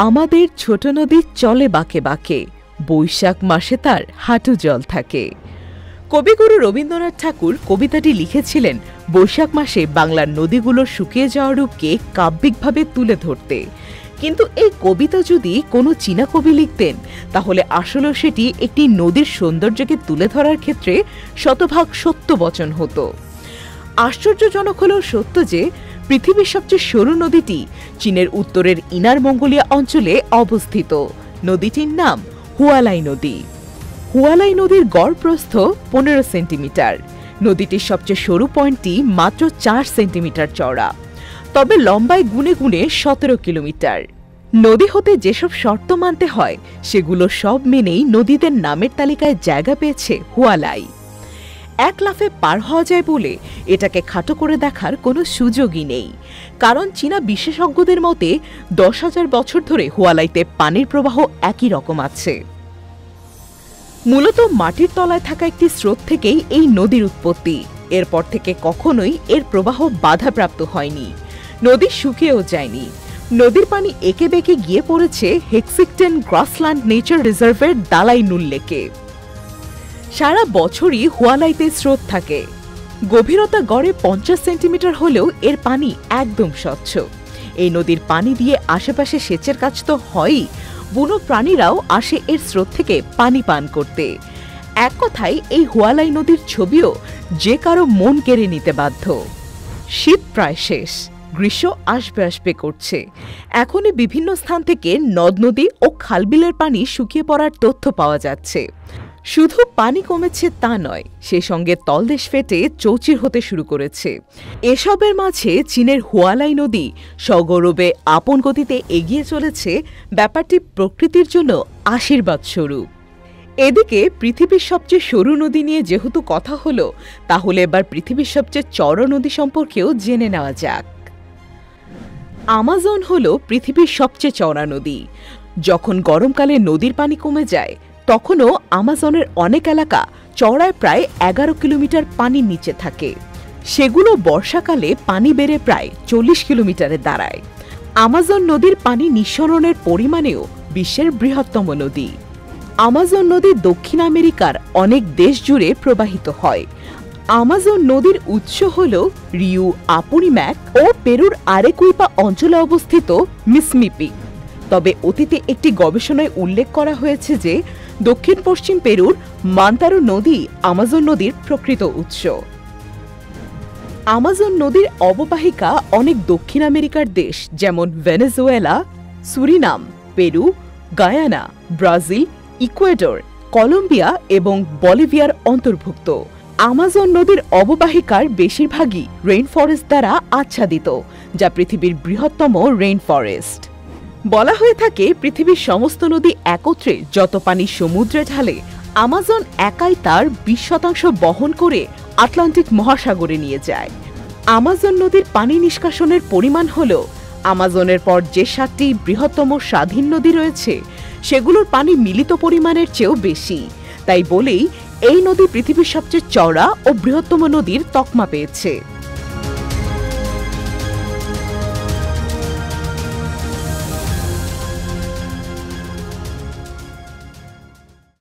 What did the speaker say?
আমাদের ছোট নদী চলে বাঁকে বাঁকে, বৈশাখ মাসে তার হাঁটু জল থাকে। কবিগুরু রবীন্দ্রনাথ ঠাকুর কবিতাটি লিখেছিলেন বৈশাখ মাসে বাংলার নদীগুলোর শুকিয়ে যাওয়ার রূপকে কাব্যিকভাবে তুলে ধরতে। কিন্তু এই কবিতা যদি কোনো চীনা কবি লিখতেন, তাহলে আসলে সেটি একটি নদীর সৌন্দর্যকে তুলে ধরার ক্ষেত্রে শতভাগ সত্য বচন হতো। আশ্চর্যজনক হলেও সত্য যে পৃথিবীর সবচেয়ে সরু নদীটি চীনের উত্তরের ইনার মঙ্গোলিয়া অঞ্চলে অবস্থিত। নদীটির নাম হুয়ালাই নদী। হুয়ালাই নদীর গড় প্রস্থ 15 সেন্টিমিটার। নদীটির সবচেয়ে সরু পয়েন্টটি মাত্র 4 সেন্টিমিটার চওড়া, তবে লম্বায় গুণে গুণে 17 কিলোমিটার। নদী হতে যেসব শর্ত মানতে হয় সেগুলো সব মেনেই নদীদের নামের তালিকায় জায়গা পেয়েছে হুয়ালাই। এক লাফে পার হওয়া যায় বলে এটাকে খাটো করে দেখার কোনো সুযোগই নেই, কারণ চীনা বিশেষজ্ঞদের মতে 10,000 বছর ধরে হুয়ালাইতে পানির প্রবাহ একই রকম আছে। মূলত মাটির তলায় থাকা একটি স্রোত থেকেই এই নদীর উৎপত্তি। এরপর থেকে কখনোই এর প্রবাহ বাধাপ্রাপ্ত হয়নি, নদী শুকিয়েও যায়নি। নদীর পানি এঁকে বেঁকে গিয়ে পড়েছে হেক্সিকটেন গ্রাসল্যান্ড নেচার রিজার্ভের দালাই নুল লেকে। সারা বছরই হুয়ালাইতে স্রোত থাকে। গভীরতা গড়ে 50 সেন্টিমিটার হলেও এর পানি একদম স্বচ্ছ। এই নদীর পানি দিয়ে আশেপাশে সেচের কাজ তো হয়ই, বুনো প্রাণীরাও আসে এর স্রোত থেকে পানি পান করতে। এক কথায় এই হুয়ালাই নদীর ছবিও যে কারো মন কেড়ে নিতে বাধ্য। শীত প্রায় শেষ, গ্রীষ্ম আসবে আসবে করছে। এখনই বিভিন্ন স্থান থেকে নদ নদী ও খালবিলের পানি শুকিয়ে পড়ার তথ্য পাওয়া যাচ্ছে। শুধু পানি কমেছে তা নয়, সেই সঙ্গে তলদেশ ফেটে চৌচির হতে শুরু করেছে। এসবের মাঝে চীনের হুয়ালাই নদী সগৌরবে আপন গতিতে এগিয়ে চলেছে, ব্যাপারটি প্রকৃতির জন্য আশীর্বাদ স্বরূপ। এদিকে পৃথিবীর সবচেয়ে সরু নদী নিয়ে যেহেতু কথা হলো, তাহলে এবার পৃথিবীর সবচেয়ে চওড়া নদী সম্পর্কেও জেনে নেওয়া যাক। আমাজন হল পৃথিবীর সবচেয়ে চওড়া নদী। যখন গরমকালে নদীর পানি কমে যায়, তখনও আমাজনের অনেক এলাকা চওড়ায় প্রায় 11 কিলোমিটার পানির নিচে থাকে। সেগুলো বর্ষাকালে পানি বেড়ে প্রায় 40 কিলোমিটারে দাঁড়ায়। আমাজন নদীর পানি নিঃসরণের পরিমাণেও বিশ্বের বৃহত্তম নদী। আমাজন নদী দক্ষিণ আমেরিকার অনেক দেশ জুড়ে প্রবাহিত হয়। আমাজন নদীর উৎস হল রিউ আপুরিম্যাক ও পেরুর আরেকুইপা অঞ্চলে অবস্থিত মিসমিপি। তবে অতীতে একটি গবেষণায় উল্লেখ করা হয়েছে যে দক্ষিণ পশ্চিম পেরুর মান্তারো নদী আমাজন নদীর প্রকৃত উৎস। আমাজন নদীর অববাহিকা অনেক দক্ষিণ আমেরিকার দেশ যেমন Venezuela, Suriname, Peru, Guyana, Brazil, Ecuador, Colombia এবং বলিভিয়ার অন্তর্ভুক্ত। আমাজন নদীর অববাহিকার বেশিরভাগই রেইন ফরেস্ট দ্বারা আচ্ছাদিত, যা পৃথিবীর বৃহত্তম রেইন ফরেস্ট। বলা হয়ে থাকে পৃথিবীর সমস্ত নদী একত্রে যত পানি সমুদ্রে ঢালে, আমাজন একাই তার 20% বহন করে আটলান্টিক মহাসাগরে নিয়ে যায়। আমাজন নদীর পানি নিষ্কাশনের পরিমাণ হল আমাজনের পর যে 7টি বৃহত্তম স্বাধীন নদী রয়েছে সেগুলোর পানি মিলিত পরিমাণের চেয়েও বেশি। তাই বলেই এই নদী পৃথিবীর সবচেয়ে চওড়া ও বৃহত্তম নদীর তকমা পেয়েছে।